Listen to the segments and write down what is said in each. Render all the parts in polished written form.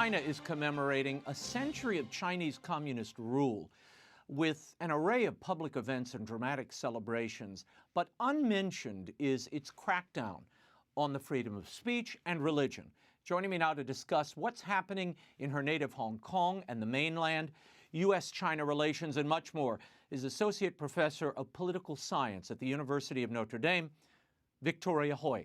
China is commemorating a century of Chinese communist rule with an array of public events and dramatic celebrations, but unmentioned is its crackdown on the freedom of speech and religion. Joining me now to discuss what's happening in her native Hong Kong and the mainland, U.S.-China relations, and much more is Associate Professor of Political Science at the University of Notre Dame, Victoria Hui.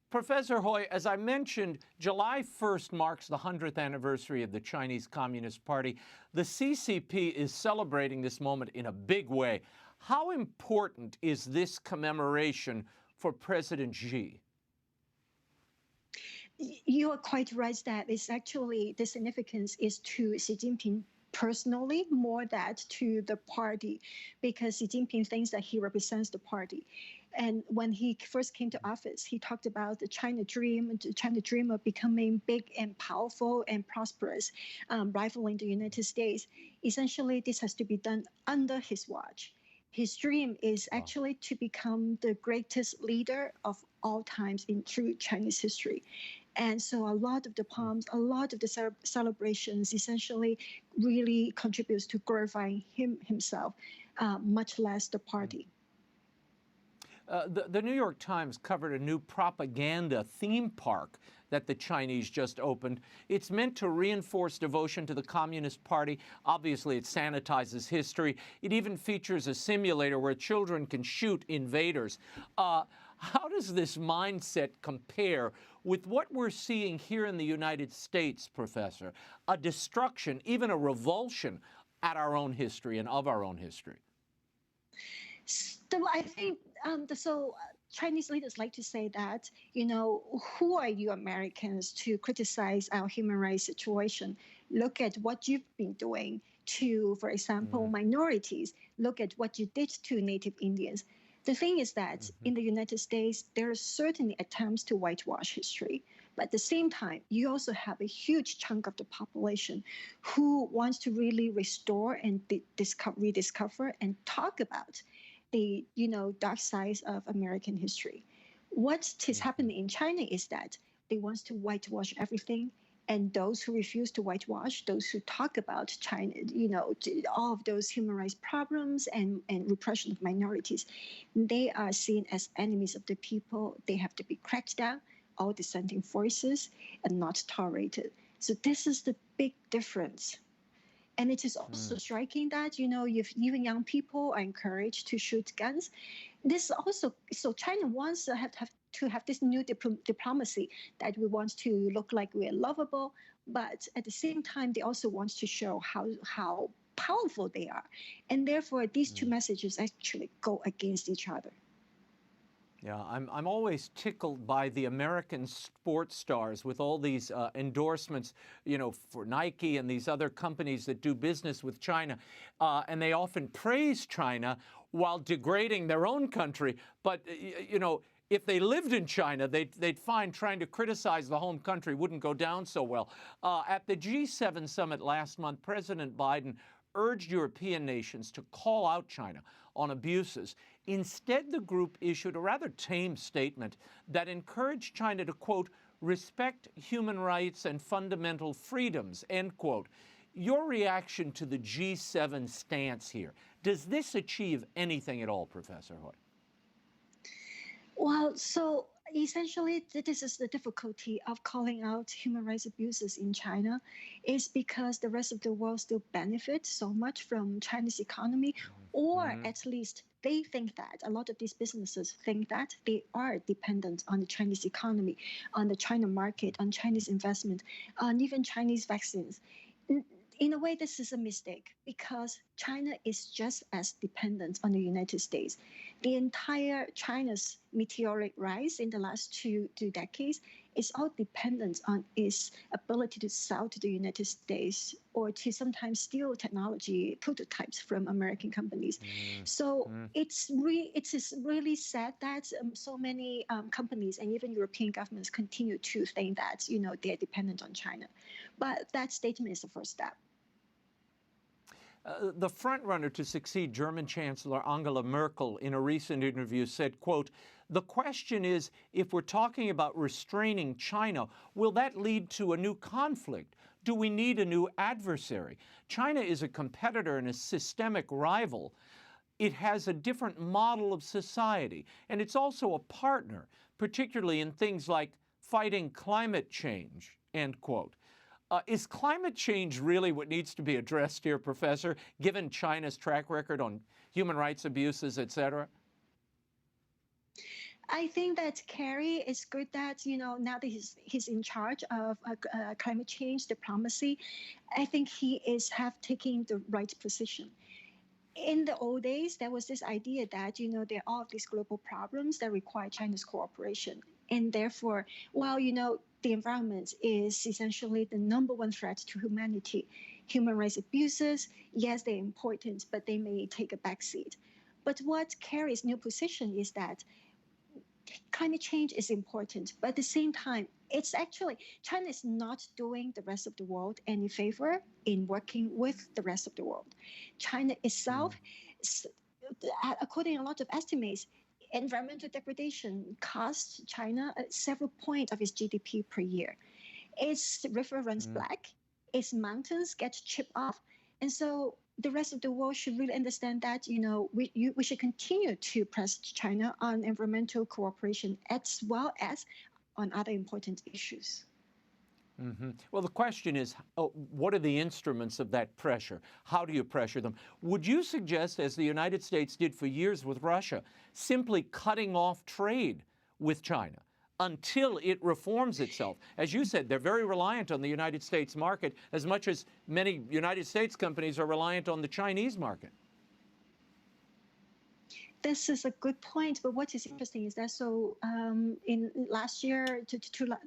Professor Hui, as I mentioned, July 1st marks the 100th anniversary of the Chinese Communist Party. The CCP is celebrating this moment in a big way. How important is this commemoration for President Xi? You are quite right that it's actually the significance is to Xi Jinping personally more than to the party, because Xi Jinping thinks that he represents the party. And when he first came to office, he talked about the China dream of becoming big and powerful and prosperous, rivaling the United States. Essentially, this has to be done under his watch. His dream is actually to become the greatest leader of all times in true Chinese history. And so a lot of the poems, a lot of the celebrations essentially really contributes to glorifying himself, much less the party. The New York Times covered a new propaganda theme park that the Chinese just opened. It's meant to reinforce devotion to the Communist Party. Obviously, it sanitizes history. It even features a simulator where children can shoot invaders. How does this mindset compare with what we're seeing here in the United States, Professor? A destruction, even a revulsion at our own history and of our own history. So I think Chinese leaders like to say that, who are you Americans to criticize our human rights situation? Look at what you've been doing to, for example, minorities. Look at what you did to Native Indians. The thing is that in the United States, there are certainly attempts to whitewash history. But at the same time, you also have a huge chunk of the population who wants to really restore and rediscover and talk about the dark sides of American history. What is happening in China is that they want to whitewash everything, and those who refuse to whitewash, those who talk about China, all of those human rights problems and repression of minorities, they are seen as enemies of the people. They have to be cracked down, all dissenting voices, and not tolerated. So this is the big difference. And it is also striking that, even young people are encouraged to shoot guns. This also, so China wants to have this new diplomacy that we want to look like we're lovable, but at the same time, they also want to show how powerful they are. And therefore, these two messages actually go against each other. Yeah, I'm always tickled by the American sports stars with all these endorsements, for Nike and these other companies that do business with China. And they often praise China while degrading their own country. But, if they lived in China, they'd find trying to criticize the home country wouldn't go down so well. At the G7 summit last month, President Biden urged European nations to call out China on abuses. Instead, the group issued a rather tame statement that encouraged China to, quote, respect human rights and fundamental freedoms, end quote. Your reaction to the G7 stance here, does this achieve anything at all, Professor Hui? Well, so essentially, this is the difficulty of calling out human rights abuses in China, is because the rest of the world still benefits so much from China's economy, or at least they think that, a lot of these businesses think that they are dependent on the Chinese economy, on the China market, on Chinese investment, on even Chinese vaccines. In a way, this is a mistake, because China is just as dependent on the United States. The entire China's meteoric rise in the last two decades is all dependent on its ability to sell to the United States or to sometimes steal technology prototypes from American companies. So it is really sad that so many companies and even European governments continue to think that they are dependent on China. But that statement is the first step. The frontrunner to succeed German Chancellor Angela Merkel in a recent interview said, quote, the question is, if we're talking about restraining China, will that lead to a new conflict? Do we need a new adversary? China is a competitor and a systemic rival. It has a different model of society, and it's also a partner, particularly in things like fighting climate change, end quote. Is climate change really what needs to be addressed here, Professor, given China's track record on human rights abuses, et cetera? I think that Kerry is good that, now that he's in charge of climate change diplomacy, I think he is taking the right position. In the old days, there was this idea that, there are all these global problems that require China's cooperation. And therefore, while, the environment is essentially the number one threat to humanity, human rights abuses, yes, they're important, but they may take a backseat. But what Kerry's new position is that climate change is important, but at the same time, it's actually China is not doing the rest of the world any favor in working with the rest of the world. China itself, according to a lot of estimates, environmental degradation costs China several points of its GDP per year. Its river runs black, its mountains get chipped off, and so the rest of the world should really understand that we should continue to press China on environmental cooperation as well as on other important issues. Well, the question is, what are the instruments of that pressure? How do you pressure them? Would you suggest, as the United States did for years with Russia, simply cutting off trade with China until it reforms itself? As you said, they're very reliant on the United States market as much as many United States companies are reliant on the Chinese market. This is a good point, but what is interesting is that in last year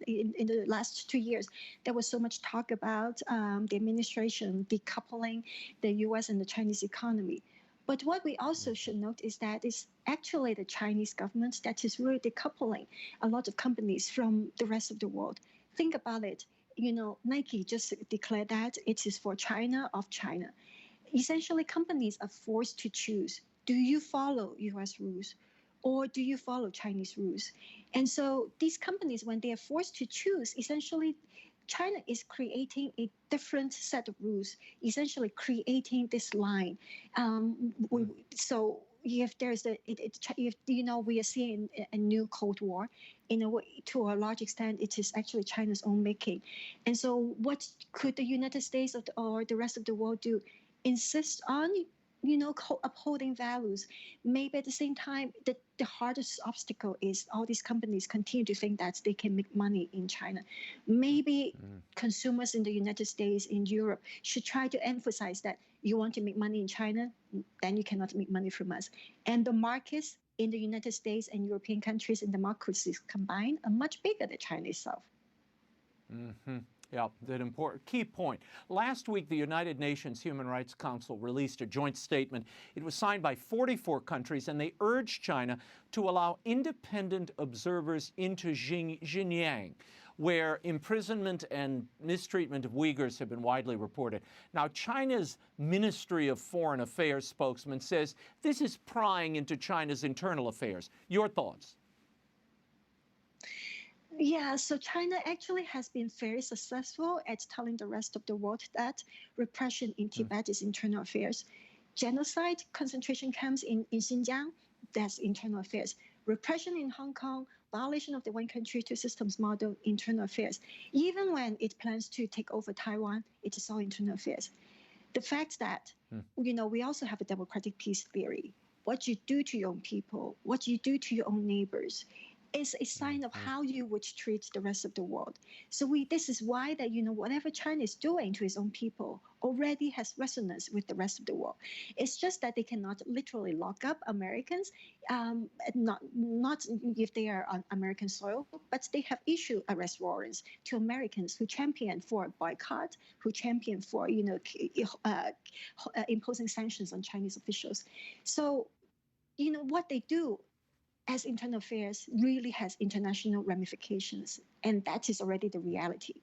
in the last 2 years, there was so much talk about the administration decoupling the U.S. and the Chinese economy. But what we also should note is that it's actually the Chinese government that is really decoupling a lot of companies from the rest of the world. Think about it. Nike just declared that it is for China of China. Essentially, companies are forced to choose. Do you follow U.S. rules or do you follow Chinese rules? And so these companies, when they are forced to choose, essentially China is creating a different set of rules, essentially creating this line. So if there's we are seeing a new Cold War, in a way, to a large extent, it is actually China's own making. And so what could the United States or the rest of the world do? Insist on upholding values. Maybe at the same time, the hardest obstacle is all these companies continue to think that they can make money in China. Maybe consumers in the United States, in Europe, should try to emphasize that you want to make money in China, then you cannot make money from us. And the markets in the United States and European countries and democracies combined are much bigger than China itself. Yeah, that important key point. Last week, the United Nations Human Rights Council released a joint statement. It was signed by 44 countries, and they urged China to allow independent observers into Xinjiang, where imprisonment and mistreatment of Uyghurs have been widely reported. Now, China's Ministry of Foreign Affairs spokesman says this is prying into China's internal affairs. Your thoughts? Yeah, so China actually has been very successful at telling the rest of the world that repression in Tibet is internal affairs. Genocide, concentration camps in Xinjiang, that's internal affairs. Repression in Hong Kong, violation of the one country, two systems model, internal affairs. Even when it plans to take over Taiwan, it is all internal affairs. The fact that, we also have a democratic peace theory. What you do to your own people, what you do to your own neighbors, is a sign of how you would treat the rest of the world. So this is why that, whatever China is doing to its own people already has resonance with the rest of the world. It's just that they cannot literally lock up Americans, not if they are on American soil, but they have issued arrest warrants to Americans who champion for boycott, who champion for, imposing sanctions on Chinese officials. So, what they do as internal affairs really has international ramifications, and that is already the reality.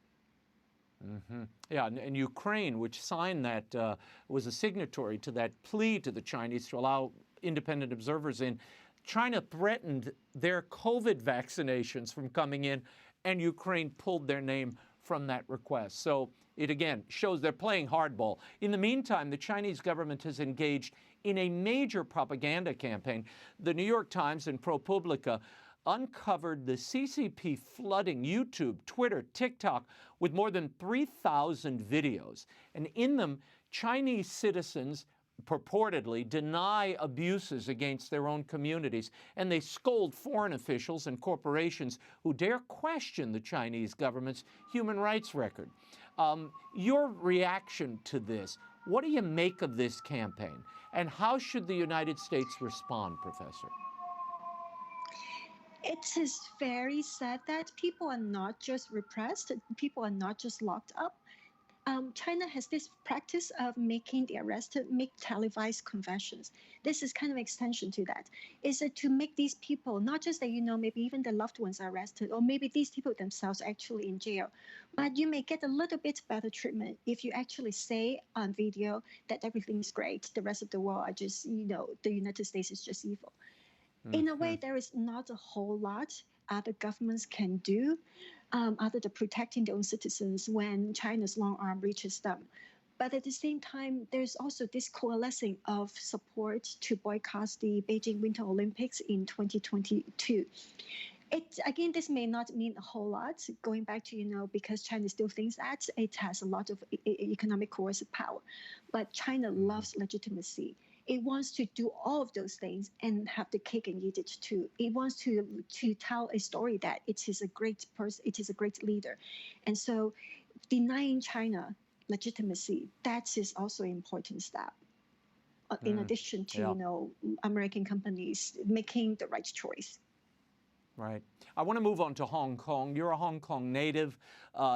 Yeah, and Ukraine, which signed that, was a signatory to that plea to the Chinese to allow independent observers in. China threatened their COVID vaccinations from coming in, and Ukraine pulled their name from that request. So it again shows they're playing hardball. In the meantime, the Chinese government has engaged in a major propaganda campaign. The New York Times and ProPublica uncovered the CCP flooding YouTube, Twitter, TikTok with more than 3,000 videos. And in them, Chinese citizens purportedly deny abuses against their own communities, and they scold foreign officials and corporations who dare question the Chinese government's human rights record. Your reaction to this, what do you make of this campaign, and how should the United States respond, Professor? It is very sad that people are not just repressed, people are not just locked up. China has this practice of making the arrested make televised confessions. This is kind of extension to that. Is it to make these people, not just that, maybe even the loved ones are arrested, or maybe these people themselves are actually in jail, but you may get a little bit better treatment if you actually say on video that everything is great. The rest of the world are just, the United States is just evil. In a way, there is not a whole lot other governments can do other than protecting their own citizens when China's long arm reaches them. But at the same time, there's also this coalescing of support to boycott the Beijing Winter Olympics in 2022. Again, this may not mean a whole lot, going back to, because China still thinks that it has a lot of economic coercive power. But China loves legitimacy. It wants to do all of those things and have the cake and eat it too. It wants to tell a story that it is a great person, it is a great leader. And so denying China legitimacy, that is also an important step. In addition to, American companies making the right choice. Right. I want to move on to Hong Kong. You're a Hong Kong native.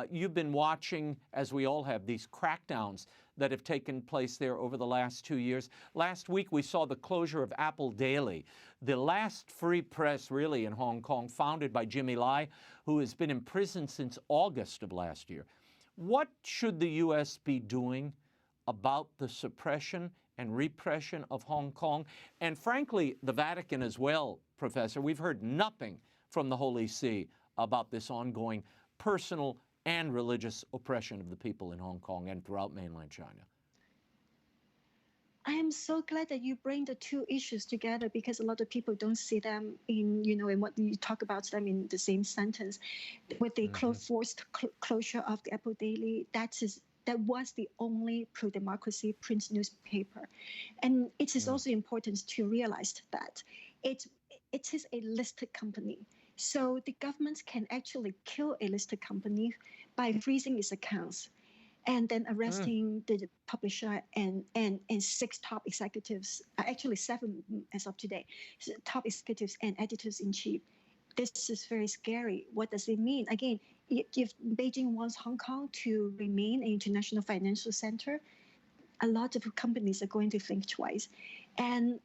You've been watching, as we all have, these crackdowns that have taken place there over the last 2 years. Last week, we saw the closure of Apple Daily, the last free press, really, in Hong Kong, founded by Jimmy Lai, who has been in prison since August of last year. What should the U.S. be doing about the suppression and repression of Hong Kong? And frankly, the Vatican as well, Professor. We've heard nothing from the Holy See about this ongoing personal and religious oppression of the people in Hong Kong and throughout mainland China. I am so glad that you bring the two issues together, because a lot of people don't see them in what you talk about them in the same sentence. With the forced closure of the Apple Daily, that was the only pro-democracy print newspaper. And it is also important to realize that it is a listed company. So the government can actually kill a listed company by freezing its accounts and then arresting the publisher and 6 top executives, actually 7 as of today, top executives and editors-in-chief. This is very scary. What does it mean? Again, if Beijing wants Hong Kong to remain an international financial center, a lot of companies are going to think twice. And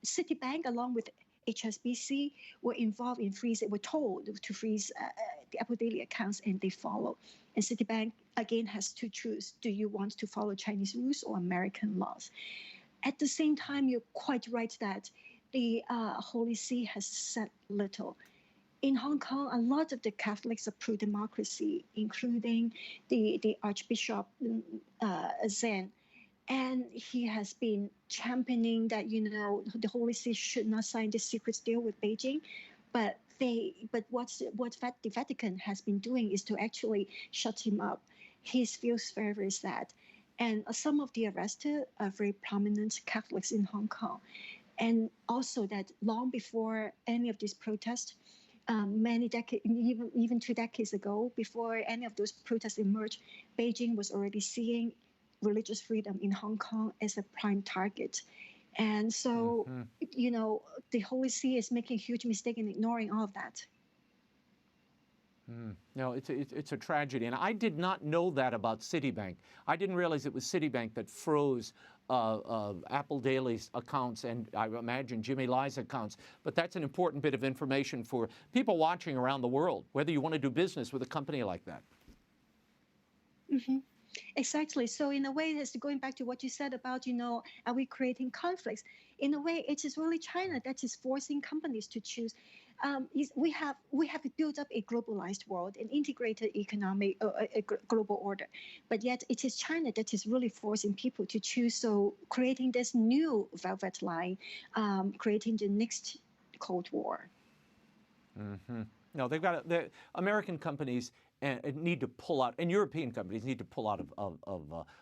Citibank, along with HSBC, were involved in were told to freeze the Apple Daily accounts, and they follow. And Citibank, again, has to choose. Do you want to follow Chinese rules or American laws? At the same time, you're quite right that the Holy See has said little. In Hong Kong, a lot of the Catholics are pro-democracy, including the Archbishop Zen. And he has been championing that, the Holy See should not sign this secret deal with Beijing. But what the Vatican has been doing is to actually shut him up. He feels very, very sad. And some of the arrested are very prominent Catholics in Hong Kong. And also that long before any of these protests, many decades, even 2 decades ago, before any of those protests emerged, Beijing was already seeing religious freedom in Hong Kong as a prime target. And so, the Holy See is making a huge mistake in ignoring all of that. No, it's a tragedy. And I did not know that about Citibank. I didn't realize it was Citibank that froze Apple Daily's accounts and I imagine Jimmy Lai's accounts. But that's an important bit of information for people watching around the world, whether you want to do business with a company like that. Exactly. So in a way, it's going back to what you said about, are we creating conflicts? In a way, it is really China that is forcing companies to choose. we have built up a globalized world, an integrated economic, global order, but yet it is China that is really forcing people to choose. So creating this new velvet line, creating the next Cold War. Mm-hmm. No, they've got the American companies need to pull out, and European companies need to pull out of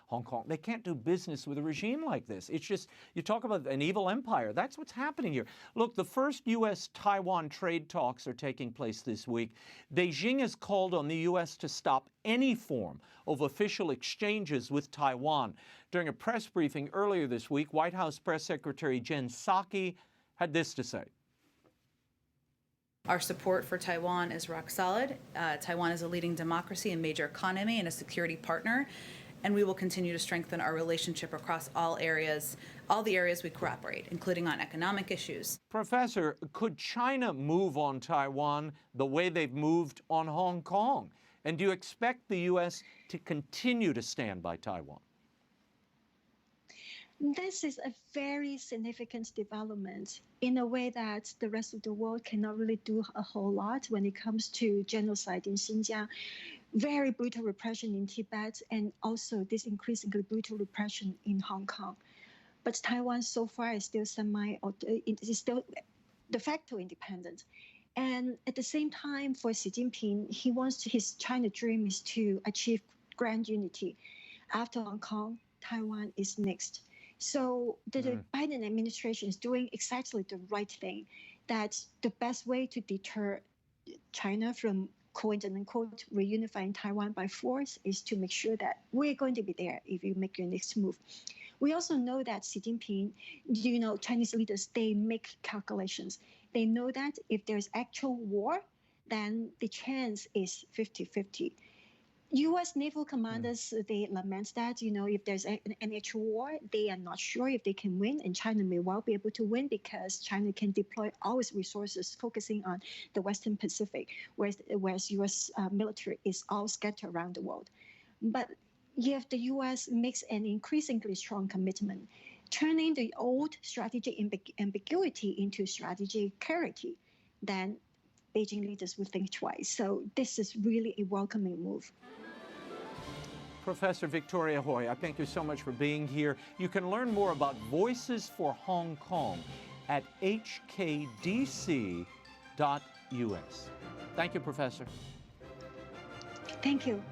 Hong Kong. They can't do business with a regime like this. It's just, you talk about an evil empire. That's what's happening here. Look, the first U.S.-Taiwan trade talks are taking place this week. Beijing has called on the U.S. to stop any form of official exchanges with Taiwan. During a press briefing earlier this week, White House Press Secretary Jen Psaki had this to say. Our support for Taiwan is rock solid. Taiwan is a leading democracy and major economy and a security partner, and we will continue to strengthen our relationship across all the areas we cooperate, including on economic issues. Professor, could China move on Taiwan the way they've moved on Hong Kong? And do you expect the U.S. to continue to stand by Taiwan? This is a very significant development in a way that the rest of the world cannot really do a whole lot when it comes to genocide in Xinjiang, very brutal repression in Tibet, and also this increasingly brutal repression in Hong Kong. But Taiwan so far is still de facto independent. And at the same time, for Xi Jinping, his China dream is to achieve grand unity. After Hong Kong, Taiwan is next. So the Biden administration is doing exactly the right thing, that the best way to deter China from quote unquote reunifying Taiwan by force is to make sure that we're going to be there if you make your next move. We also know that Xi Jinping, Chinese leaders, they make calculations. They know that if there's actual war, then the chance is 50-50. U.S. naval commanders, they lament that, if there's an actual war, they are not sure if they can win, and China may well be able to win because China can deploy all its resources focusing on the Western Pacific, whereas U.S. military is all scattered around the world. But if the U.S. makes an increasingly strong commitment, turning the old strategic ambiguity into strategic clarity, then Beijing leaders will think twice. So this is really a welcoming move. Professor Victoria Hui, I thank you so much for being here. You can learn more about Voices for Hong Kong at hkdc.us. Thank you, Professor. Thank you.